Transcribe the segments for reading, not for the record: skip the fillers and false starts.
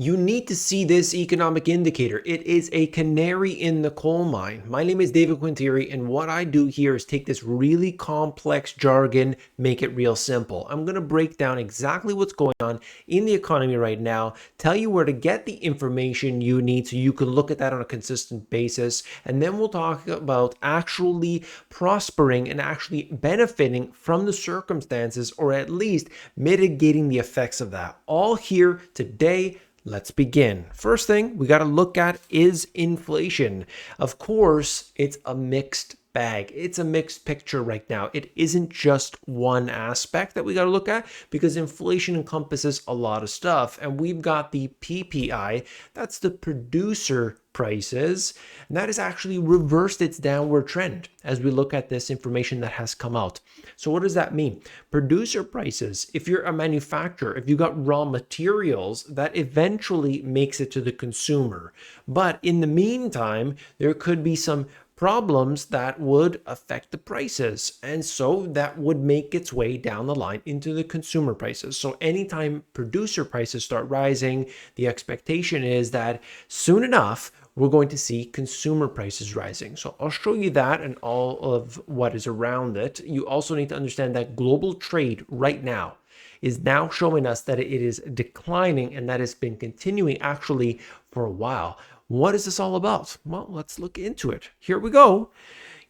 You need to see this economic indicator. It is a canary in the coal mine. My name is David Quintieri, and what I do here is take this really complex jargon, make it real simple. I'm going to break down exactly what's going on in the economy right now, tell you where to get the information you need so you can look at that on a consistent basis, and then we'll talk about actually prospering and actually benefiting from the circumstances, or at least mitigating the effects of that. All here today. Let's begin. First thing we got to look at is inflation. Of course, it's a mixed bag. It's a mixed picture right now. It isn't just one aspect that we got to look at because inflation encompasses a lot of stuff. And we've got the PPI, that's the producer prices, and that has actually reversed its downward trend as we look at this information that has come out. So what does that mean? Producer prices, if you're a manufacturer, if you got raw materials, that eventually makes it to the consumer. But in the meantime, there could be some problems that would affect the prices, and so that would make its way down the line into the consumer prices. So anytime producer prices start rising, the expectation is that soon enough we're going to see consumer prices rising. So I'll show you that and all of what is around it. You also need to understand that global trade right now is now showing us that it is declining, and that has been continuing actually for a while. What is this all about? Well, let's look into it. Here we go.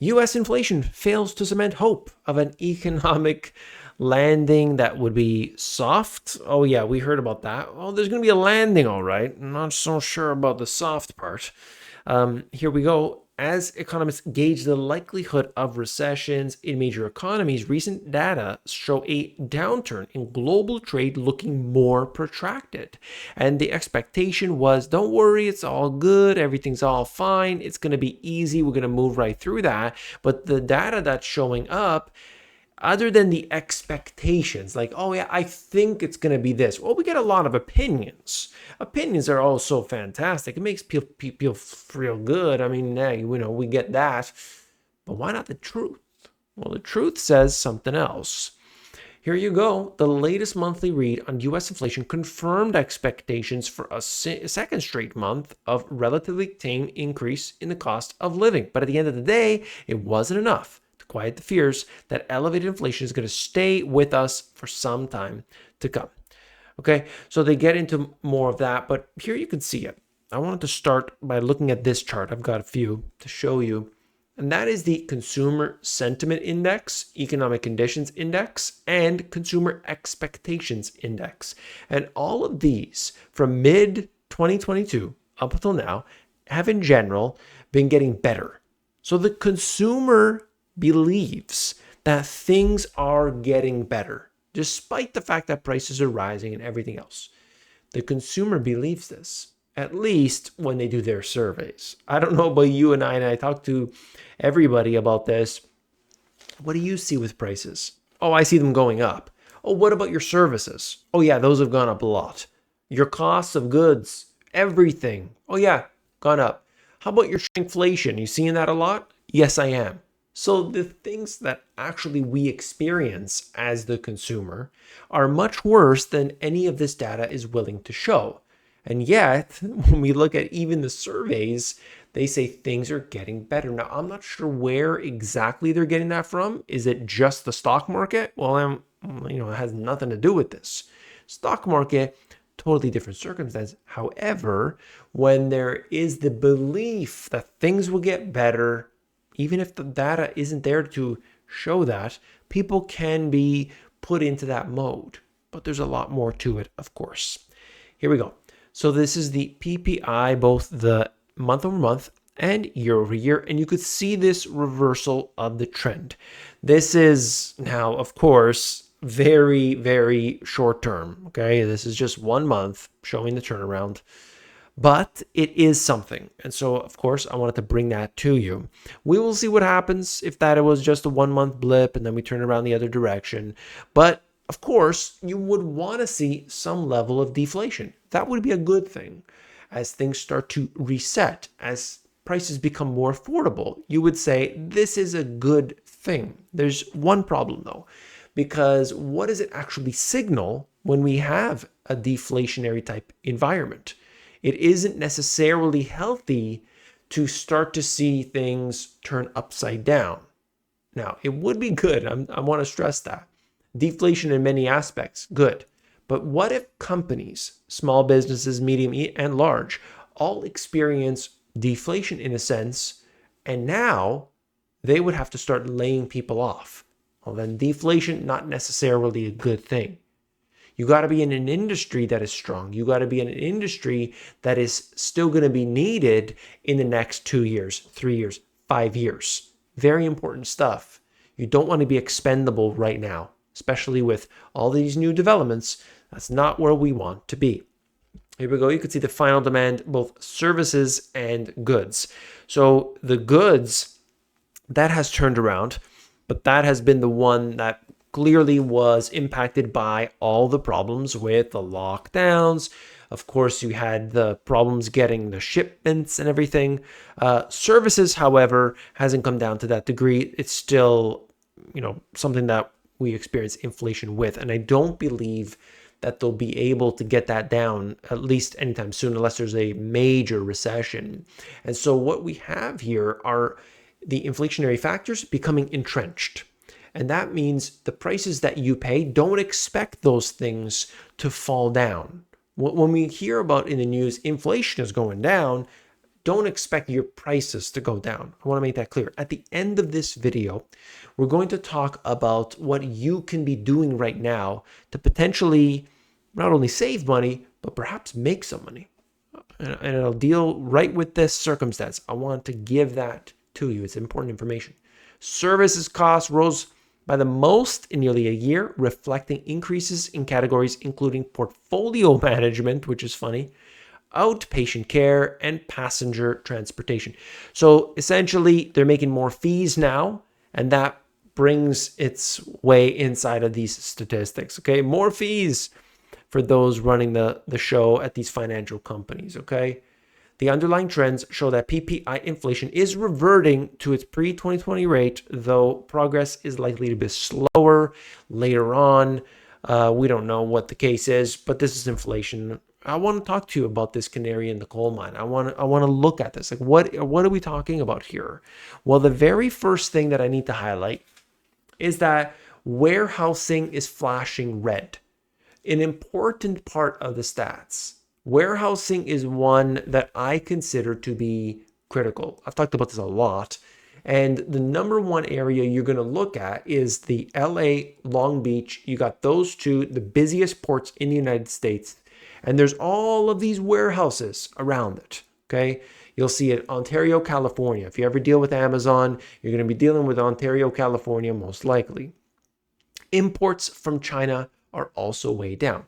US inflation fails to cement hope of an economic landing that would be soft. Oh, yeah, we heard about that. Well, there's going to be a landing, all right. I'm not so sure about the soft part. Here we go. As economists gauge the likelihood of recessions in major economies, recent data show a downturn in global trade looking more protracted. And the expectation was, don't worry, it's all good, everything's all fine, it's going to be easy, we're going to move right through that. But the data that's showing up, other than the expectations, like, oh yeah, I think it's going to be this. Well, we get a lot of opinions. Opinions are all so fantastic. It makes people feel good. I mean, hey, we get that. But why not the truth? Well, the truth says something else. Here you go. The latest monthly read on U.S. inflation confirmed expectations for a second straight month of relatively tame increase in the cost of living. But at the end of the day, it wasn't enough to quiet the fears that elevated inflation is going to stay with us for some time to come. Okay, so they get into more of that, but here you can see it. I wanted to start by looking at this chart. I've got a few to show you, and that is the Consumer Sentiment Index, Economic Conditions Index, and Consumer Expectations Index. And all of these from mid-2022 up until now have in general been getting better. So the consumer believes that things are getting better, despite the fact that prices are rising and everything else. The consumer believes this, at least when they do their surveys. I don't know about you and I talk to everybody about this. What do you see with prices? Oh, I see them going up. Oh, what about your services? Oh, yeah, those have gone up a lot. Your costs of goods, everything. Oh, yeah, gone up. How about your shrinkflation? You seeing that a lot? Yes, I am. So the things that actually we experience as the consumer are much worse than any of this data is willing to show. And yet, when we look at even the surveys, they say things are getting better. Now, I'm not sure where exactly they're getting that from. Is it just the stock market? Well, it has nothing to do with this. Stock market, totally different circumstance. However, when there is the belief that things will get better, even if the data isn't there to show that, people can be put into that mode. But there's a lot more to it, of course. Here we go. So this is the PPI, both the month over month and year over year, and you could see this reversal of the trend. This is now, of course, very, very short term. Okay, this is just 1 month showing the turnaround. But it is something. And so, of course, I wanted to bring that to you. We will see what happens if that was just a 1 month blip and then we turn around the other direction. But of course, you would want to see some level of deflation. That would be a good thing. As things start to reset, as prices become more affordable, you would say this is a good thing. There's one problem though, because what does it actually signal when we have a deflationary type environment? It isn't necessarily healthy to start to see things turn upside down. Now, it would be good. I want to stress that. Deflation in many aspects, good. But what if companies, small businesses, medium and large, all experience deflation in a sense, and now they would have to start laying people off? Well, then deflation, not necessarily a good thing. You got to be in an industry that is strong. You got to be in an industry that is still going to be needed in the next 2 years, 3 years, 5 years. Very important stuff. You don't want to be expendable right now, especially with all these new developments. That's not where we want to be. Here we go. You can see the final demand, both services and goods. So the goods, that has turned around, but that has been the one that clearly was impacted by all the problems with the lockdowns. Of course, you had the problems getting the shipments and everything. Services, however, hasn't come down to that degree. It's still, something that we experience inflation with. And I don't believe that they'll be able to get that down at least anytime soon, unless there's a major recession. And so what we have here are the inflationary factors becoming entrenched. And that means the prices that you pay, don't expect those things to fall down. When we hear about in the news, inflation is going down, don't expect your prices to go down. I want to make that clear. At the end of this video, we're going to talk about what you can be doing right now to potentially not only save money, but perhaps make some money. And it'll deal right with this circumstance. I want to give that to you. It's important information. Services costs rose by the most in nearly a year, reflecting increases in categories including portfolio management, which is funny, outpatient care, and passenger transportation. So essentially, they're making more fees now, and that brings its way inside of these statistics. Okay, more fees for those running the show at these financial companies. Okay. The underlying trends show that PPI inflation is reverting to its pre-2020 rate, though progress is likely to be slower later on. We don't know what the case is, but this is inflation. I want to talk to you about this canary in the coal mine. I want to look at this. Like, what are we talking about here? Well, the very first thing that I need to highlight is that warehousing is flashing red. An important part of the stats. Warehousing is one that I consider to be critical. I've talked about this a lot. And the number one area you're going to look at is the LA, Long Beach. You got those two, the busiest ports in the United States. And there's all of these warehouses around it. Okay. You'll see it Ontario, California. If you ever deal with Amazon, you're going to be dealing with Ontario, California, most likely. Imports from China are also way down.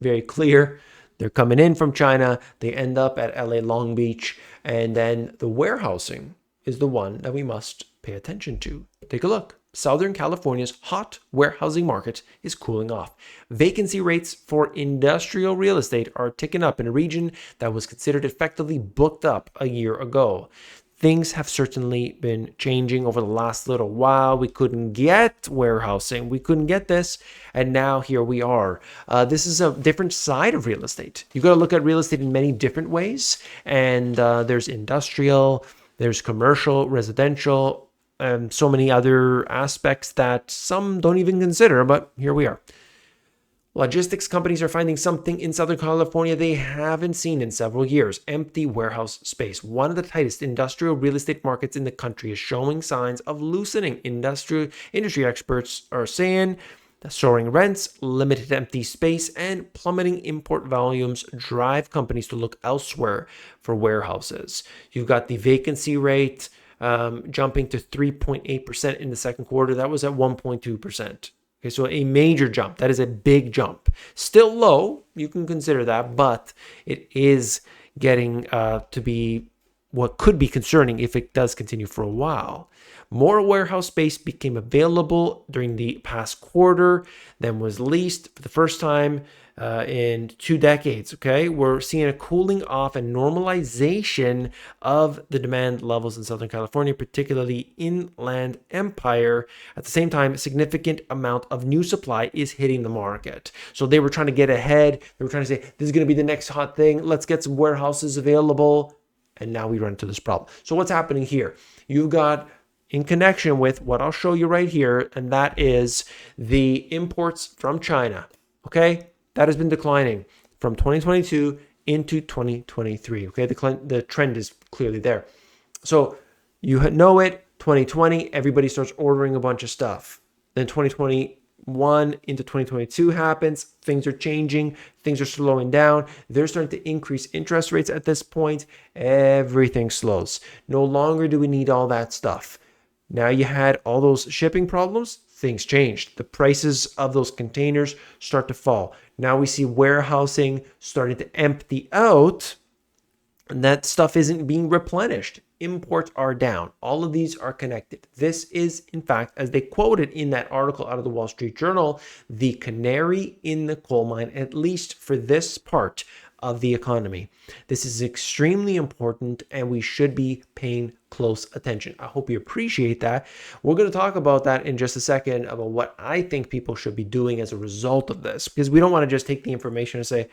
Very clear. They're coming in from China. They end up at LA Long Beach. And then the warehousing is the one that we must pay attention to. Take a look. Southern California's hot warehousing market is cooling off. Vacancy rates for industrial real estate are ticking up in a region that was considered effectively booked up a year ago. Things have certainly been changing over the last little while. We couldn't get warehousing. We couldn't get this. And now here we are. This is a different side of real estate. You've got to look at real estate in many different ways. And there's industrial, there's commercial, residential, and so many other aspects that some don't even consider. But here we are. Logistics companies are finding something in Southern California they haven't seen in several years: empty warehouse space. One of the tightest industrial real estate markets in the country is showing signs of loosening. Industry experts are saying that soaring rents, limited empty space, and plummeting import volumes drive companies to look elsewhere for warehouses. You've got the vacancy rate jumping to 3.8% in the second quarter. That was at 1.2%. Okay, so a major jump. That is a big jump. Still low, you can consider that, but it is getting to be what could be concerning if it does continue for a while. More warehouse space became available during the past quarter than was leased for the first time in 2 decades. Okay, we're seeing a cooling off and normalization of the demand levels in Southern California, particularly inland empire. At the same time, a significant amount of new supply is hitting the market. So they were trying to get ahead. They were trying to say, this is going to be the next hot thing. Let's get some warehouses available. And now we run into this problem. So what's happening here? You've got, in connection with what I'll show you right here, and that is the imports from China. Okay, that has been declining from 2022 into 2023. Okay, the trend is clearly there. So you know it, 2020, everybody starts ordering a bunch of stuff. Then 2021 into 2022 happens. Things are changing. Things are slowing down. They're starting to increase interest rates at this point. Everything slows. No longer do we need all that stuff. Now you had all those shipping problems. Things changed. The prices of those containers start to fall. Now we see warehousing starting to empty out, and that stuff isn't being replenished. Imports are down. All of these are connected. This is, in fact, as they quoted in that article out of the Wall Street Journal, the canary in the coal mine, at least for this part of the economy. This is extremely important, and we should be paying close attention. I hope you appreciate that. We're going to talk about that in just a second, about what I think people should be doing as a result of this, because we don't want to just take the information and say,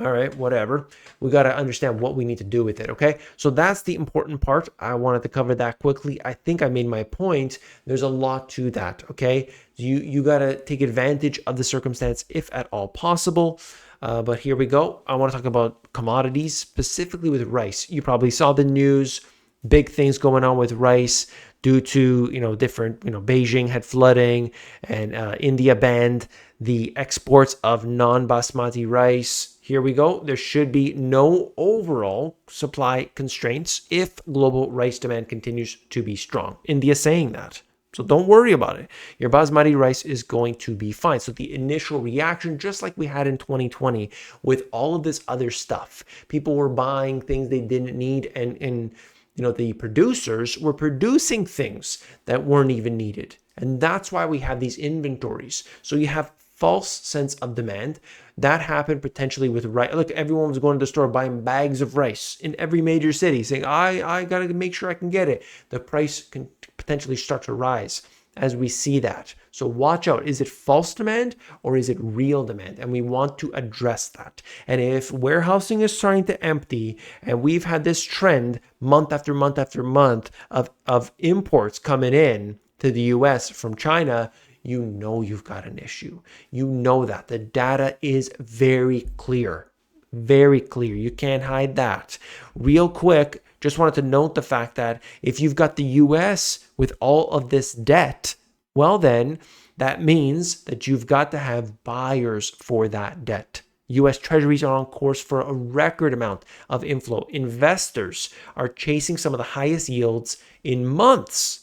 all right, whatever. We got to understand what we need to do with it, okay? So that's the important part. I wanted to cover that quickly. I think I made my point. There's a lot to that, okay? You got to take advantage of the circumstance if at all possible. But here we go. I want to talk about commodities, specifically with rice. You probably saw the news, big things going on with rice due to, different, Beijing had flooding, and India banned the exports of non-basmati rice. Here we go. There should be no overall supply constraints if global rice demand continues to be strong. India's saying that. So don't worry about it. Your basmati rice is going to be fine. So the initial reaction, just like we had in 2020 with all of this other stuff, people were buying things they didn't need, and the producers were producing things that weren't even needed. And that's why we have these inventories. So you have false sense of demand. That happened potentially with rice. Look, everyone was going to the store buying bags of rice in every major city, saying, I got to make sure I can get it. The price can potentially start to rise as we see that. So watch out. Is it false demand or is it real demand? And we want to address that. And if warehousing is starting to empty, and we've had this trend month after month after month of imports coming in to the US from China, you've got an issue. You know that. The data is very clear. Very clear. You can't hide that. Real quick, just wanted to note the fact that if you've got the US with all of this debt, well then, that means that you've got to have buyers for that debt. US treasuries are on course for a record amount of inflow. Investors are chasing some of the highest yields in months.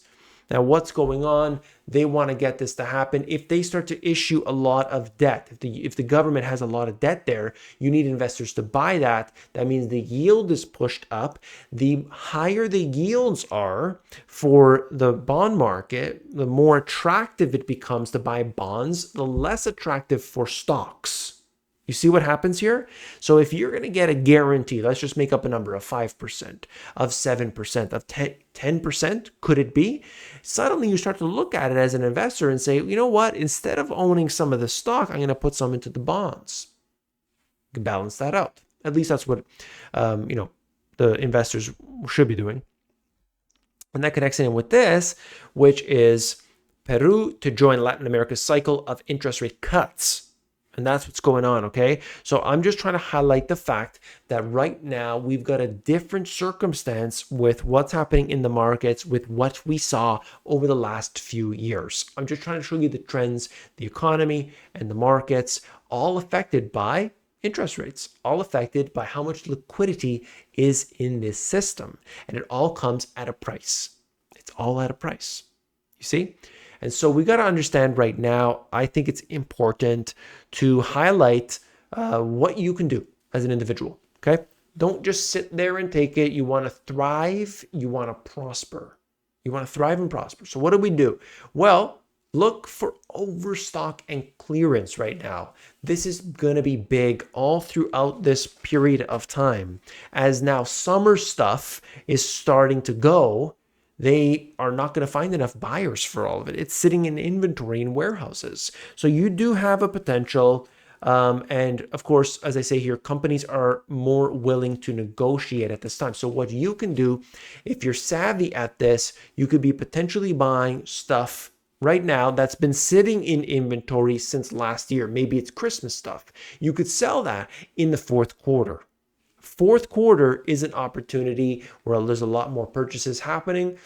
Now, what's going on? They want to get this to happen. If they start to issue a lot of debt, if the government has a lot of debt there, you need investors to buy that. That means the yield is pushed up. The higher the yields are for the bond market, the more attractive it becomes to buy bonds, the less attractive for stocks. You see what happens here? So if you're going to get a guarantee, let's just make up a number of 5%, of 7%, of 10%, could it be? Suddenly you start to look at it as an investor and say, you know what? Instead of owning some of the stock, I'm going to put some into the bonds. You can balance that out. At least that's what, the investors should be doing. And that connects in with this, which is Peru to join Latin America's cycle of interest rate cuts. And that's what's going on, okay? So I'm just trying to highlight the fact that right now we've got a different circumstance with what's happening in the markets, with what we saw over the last few years. I'm just trying to show you the trends, the economy and the markets, all affected by interest rates, all affected by how much liquidity is in this system. And it all comes at a price. It's all at a price, you see? And so we got to understand right now, I think it's important to highlight what you can do as an individual, okay? Don't just sit there and take it. You want to thrive. You want to prosper. You want to thrive and prosper. So what do we do? Well, Look for overstock and clearance right now. This is going to be big all throughout this period of time. As now summer stuff is starting to go, they are not going to find enough buyers for all of it. It's sitting in inventory in warehouses. So you do have a potential. And of course, as I say here, companies are more willing to negotiate at this time. So what you can do, if you're savvy at this, you could be potentially buying stuff right now that's been sitting in inventory since last year. Maybe it's Christmas stuff. You could sell that in the fourth quarter. Fourth quarter is an opportunity where there's a lot more purchases happening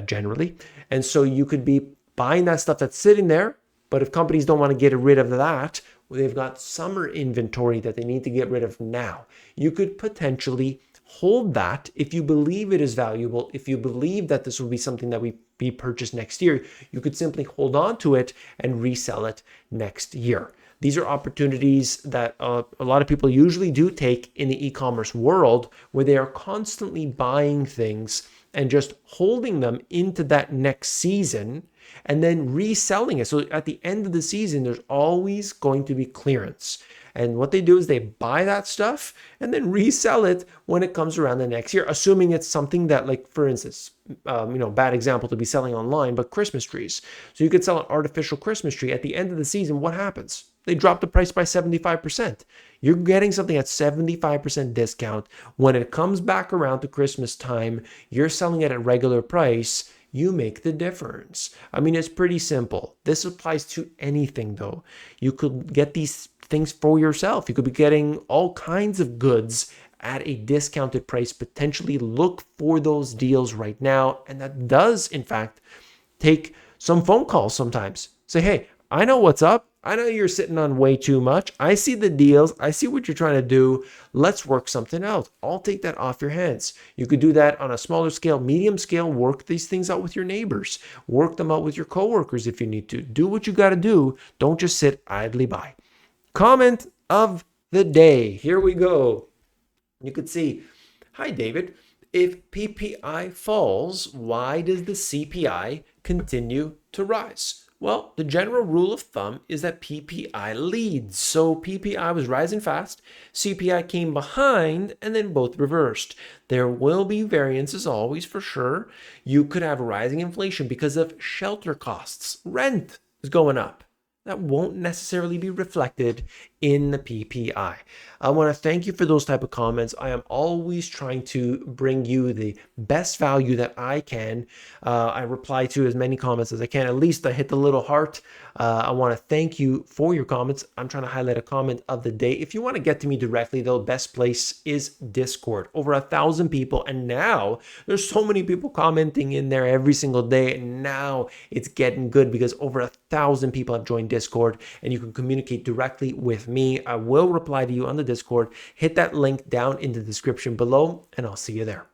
generally. And so you could be buying that stuff that's sitting there. But if companies don't want to get rid of that, they've got summer inventory that they need to get rid of now. You could potentially hold that if you believe it is valuable. If you believe that this will be something that we be purchased next year, you could simply hold on to it and resell it next year. These are opportunities that a lot of people usually do take in the e-commerce world, where they are constantly buying things and just holding them into that next season and then reselling it. So at the end of the season, there's always going to be clearance. And what they do is they buy that stuff and then resell it when it comes around the next year, assuming it's something that, like, for instance, bad example to be selling online, but Christmas trees. So you could sell an artificial Christmas tree. At the end of the season, what happens? They drop the price by 75%. You're getting something at 75% discount. When it comes back around to Christmas time, you're selling it at regular price. You make the difference. I mean, it's pretty simple. This applies to anything, though. You could get these things for yourself. You could be getting all kinds of goods at a discounted price. Potentially look for those deals right now. And that does, in fact, take some phone calls sometimes. Say, hey, I know what's up. I know you're sitting on way too much. I see the deals. I see what you're trying to do. Let's work something out. I'll take that off your hands. You could do that on a smaller scale, medium scale. Work these things out with your neighbors. Work them out with your coworkers if you need to. Do what you got to do. Don't just sit idly by. Comment of the day. Here we go. You could see, hi, David. If PPI falls, why does the CPI continue to rise? Well, the general rule of thumb is that PPI leads. So PPI was rising fast, CPI came behind, and then both reversed. There will be variances always, for sure. You could have rising inflation because of shelter costs. Rent is going up. That won't necessarily be reflected in the PPI. I want to thank you for those type of comments. I am always trying to bring you the best value that I can. I reply to as many comments as I can. At least I hit the little heart. I want to thank you for your comments. I'm trying to highlight a comment of the day. If you want to get to me directly, though, best place is Discord. Over 1,000 people. And now there's so many people commenting in there every single day. And now it's getting good because over 1,000 people have joined Discord, and you can communicate directly with me. I will reply to you on the Discord. Hit that link down in the description below, and I'll see you there.